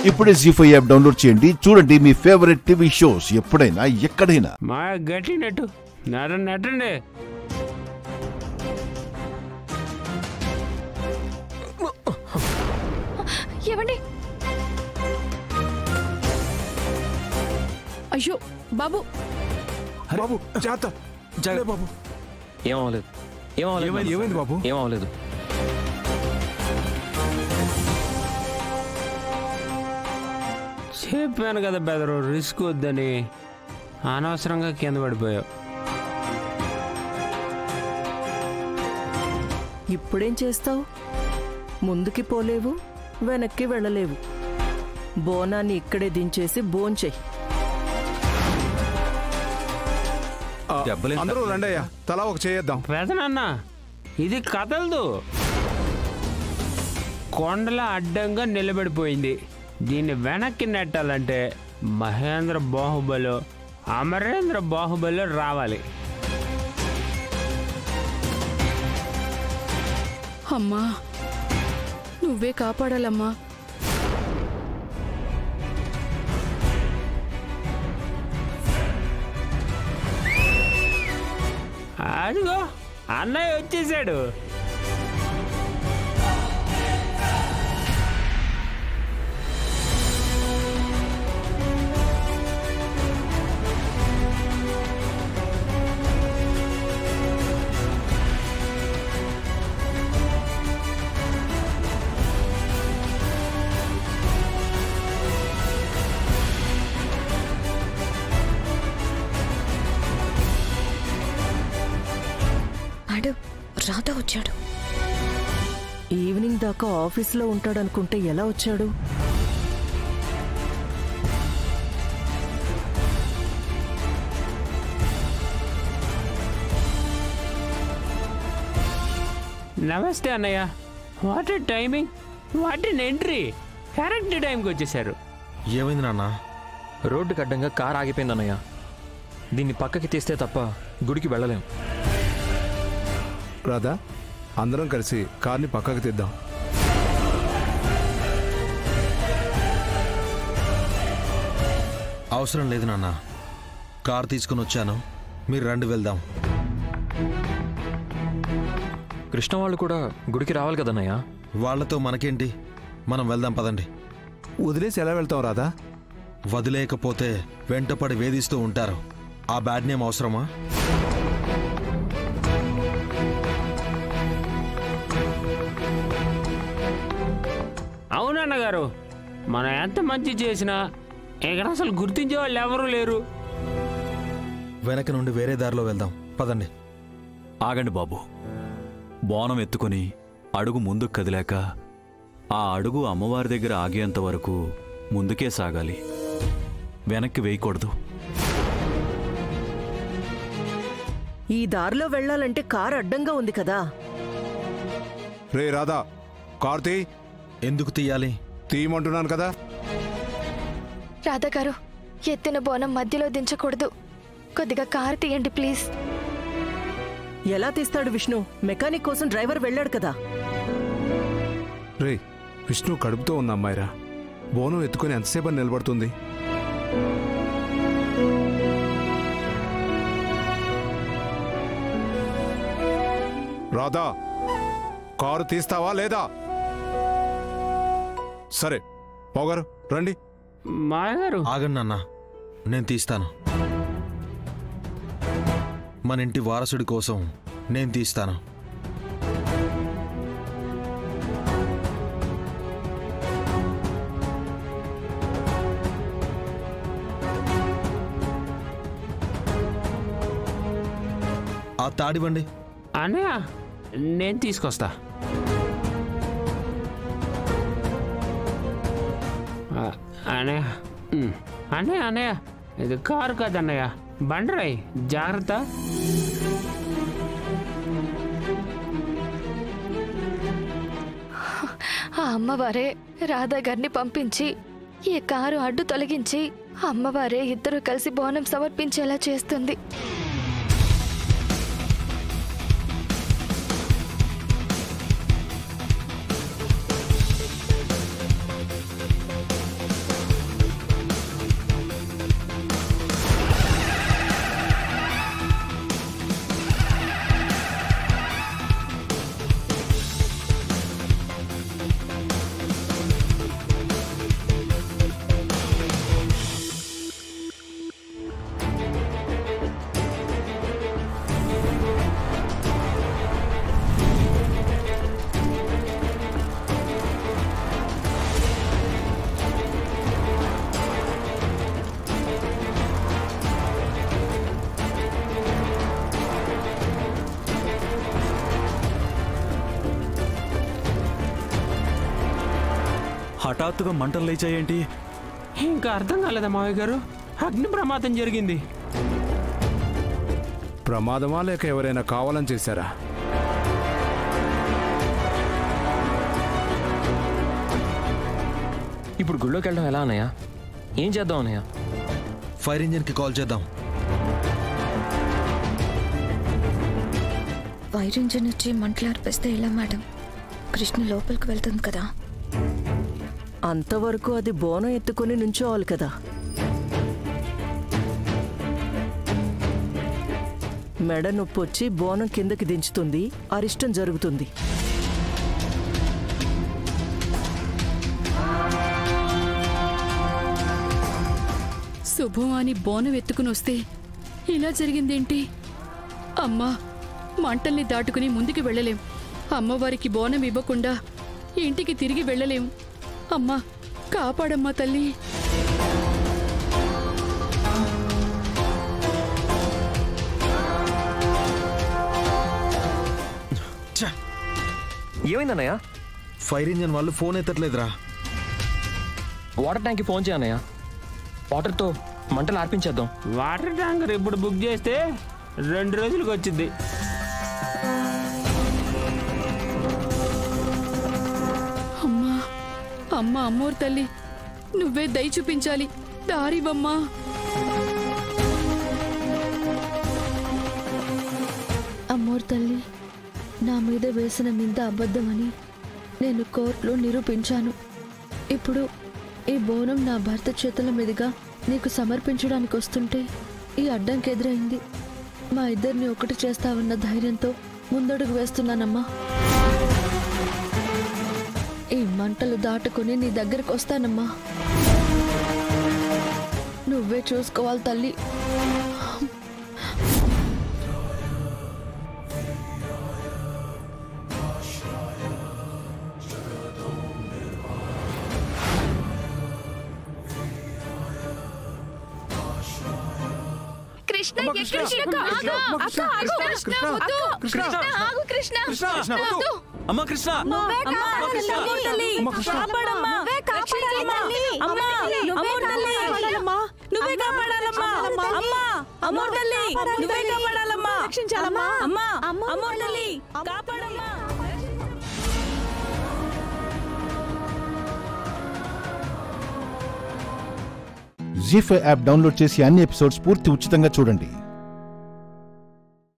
ఇప్పుడే జీ5 app download చేయండి. చూడండి మీ ఫేవరెట్ టీవీ షోస్ ఎప్పుడైనా ఎక్కడైనా. మా గట్టి నెట్టు నెట్టండి. ఏమండి? అయ్యో బాబు బాబు జాగ్రత్త బాబు. ఏమైంది బాబు? ఏమవలేదు. చెప్పాను కదా బెదరు, రిస్క్ వద్దని. అనవసరంగా కింద పడిపోయావు. ఇప్పుడేం చేస్తావు? ముందుకి పోలేవు, వెనక్కి వెళ్ళలేవు. బోనాన్ని ఇక్కడే దించేసి భోంచెయ్యి. అందరూ రండయ్యా, తలా ఒక చేద్దాం. పెదనన్న ఇది కదలదు, కొండల అడ్డంగా నిలబడిపోయింది. దీన్ని వెనక్కి నెట్టాలంటే మహేంద్ర బాహుబలి, అమరేంద్ర బాహుబలి రావాలి. అమ్మా నువ్వే కాపాడాలమ్మా. అదిగో అన్నయ్య వచ్చేసాడు. రాధా వచ్చాడు. ఈవినింగ్ దాకా ఆఫీస్లో ఉంటాడనుకుంటే ఎలా వచ్చాడు? నమస్తే అన్నయ్య. What a timing, what an entry. Correct టైంకి వచ్చేసారు. ఏమైంది నాన్న? రోడ్డుకి అడ్డంగా కార్ ఆగిపోయింది అన్నయ్య. దీన్ని పక్కకి తీస్తే తప్ప గుడికి వెళ్ళలేం. రాధా, అందరం కలిసి కార్ని పక్కకి తీద్దాం. అవసరం లేదు నాన్న, కార్ తీసుకుని వచ్చాను, మీరు రండి వెళ్దాం. కృష్ణ వాళ్ళు కూడా గుడికి రావాలి కదన్నయ్య. వాళ్లతో మనకేంటి, మనం వెళ్దాం పదండి. వదిలేసి ఎలా వెళ్తాం రాధా? వదిలేకపోతే వెంటపడి వేధిస్తూ ఉంటారు. ఆ బ్యాడ్ నేమ్ అవసరమా? అవునన్న గారు, మనం ఎంత మంచి చేసినా ఇక్కడ అసలు గుర్తించే వాళ్ళు ఎవరూ లేరు. వెనక నుండి వేరే దారిలో వెళ్దాం పదండి. ఆగండి బాబు. బోనం ఎత్తుకొని అడుగు ముందుకు కదిలాక ఆ అడుగు అమ్మవారి దగ్గర ఆగేంత వరకు ముందుకే సాగాలి, వెనక్కి వేయకూడదు. ఈ దారిలో వెళ్ళాలంటే కారు అడ్డంగా ఉంది కదా. రే రాధా, కార్ తీ. ఎందుకు తీయాలి? తీయమంటున్నాను కదా. రాధా గారు, ఎత్తిన బోనం మధ్యలో దించకూడదు. కొద్దిగా కారు తీయండి ప్లీజ్. ఎలా తీస్తాడు విష్ణు? మెకానిక్ కోసం డ్రైవర్ వెళ్ళాడు కదా. రే, విష్ణు కడుపుతో ఉన్న అమ్మాయిరా, బోనం ఎత్తుకొని ఎంతసేపు నిలబడుతుంది? రాధా, కారు తీస్తావా లేదా? సరే పోగారు రండి. మాయగారు ఆగండి నాన్న, నేను తీస్తాను. మన ఇంటి వారసుడి కోసం నేను తీస్తాను. ఆ తాడివ్వండి. అన్నయ్య నేను తీసుకొస్తా. అన్నయ్య అన్నయ్య అన్నయ్య ఇది కారు కాదన్నయ్య, బండరాయి, జాగ్రత్త. ఆ అమ్మవారే రాధా గారిని పంపించి ఈ కారు అడ్డు తొలగించి అమ్మవారే ఇద్దరు కలిసి బోనం సమర్పించేలా చేస్తుంది. హఠాత్తుగా మంటలు లేచాయేంటి? ఇంకా అర్థం కాలేదా మావయ్య గారు? అగ్ని ప్రమాదం జరిగింది. ప్రమాదమా లేక ఎవరైనా కావాలని చేశారా? ఇప్పుడు గుళ్ళోకి వెళ్ళడం ఎలా అన్నయ్య? ఏం చేద్దాం అన్నయ్య? ఫైర్ ఇంజిన్కి కాల్ చేద్దాం. ఫైర్ ఇంజిన్ వచ్చి మంటలు ఆర్పేస్తే ఎలా మేడం? కృష్ణ లోపలికి వెళ్తుంది కదా. అంతవరకు అది బోనం ఎత్తుకుని నుంచోవాలి కదా. మెడ నొప్పి వచ్చి బోనం కిందకి దించుతుంది, అరిష్టం జరుగుతుంది. శుభం అని బోనం ఎత్తుకుని వస్తే ఇలా జరిగిందేంటి? అమ్మా, మంటల్ని దాటుకుని ముందుకు వెళ్ళలేం. అమ్మవారికి బోనం ఇవ్వకుండా ఇంటికి తిరిగి వెళ్ళలేం. అమ్మా, కాపాడమ్మా తల్లి. ఏమైందన్నయ్య? ఫైర్ ఇంజిన్ వాళ్ళు ఫోన్ ఎత్తట్లేదురా. వాటర్ ట్యాంక్కి ఫోన్ చేయన్నయ్య. వాటర్తో మంటలు ఆర్పించేద్దాం. వాటర్ ట్యాంకర్ ఇప్పుడు బుక్ చేస్తే 2 రోజులకు వచ్చింది. అమ్మా, అమ్మ అమ్మోరు తల్లి, నువ్వే దయ చూపించాలి. దారివమ్మా. అమ్మోరు తల్లి, నా మీద వేసిన నింద అబద్ధమని నేను కోర్టులో నిరూపించాను. ఇప్పుడు ఈ బోనం నా భర్త చేతుల మీదుగా నీకు సమర్పించడానికి వస్తుంటే ఈ అడ్డంకి ఎదురైంది. మా ఇద్దరిని ఒకటి చేస్తావన్న ధైర్యంతో ముందడుగు వేస్తున్నానమ్మా. ఈ మంటలు దాటుకుని నీ దగ్గరకు వస్తానమ్మా. నువ్వే చూసుకోవాలి తల్లి. అమ్మా కృష్ణ, జీ5 యాప్ డౌన్లోడ్ చేసి అన్ని ఎపిసోడ్స్ పూర్తి ఉచితంగా చూడండి.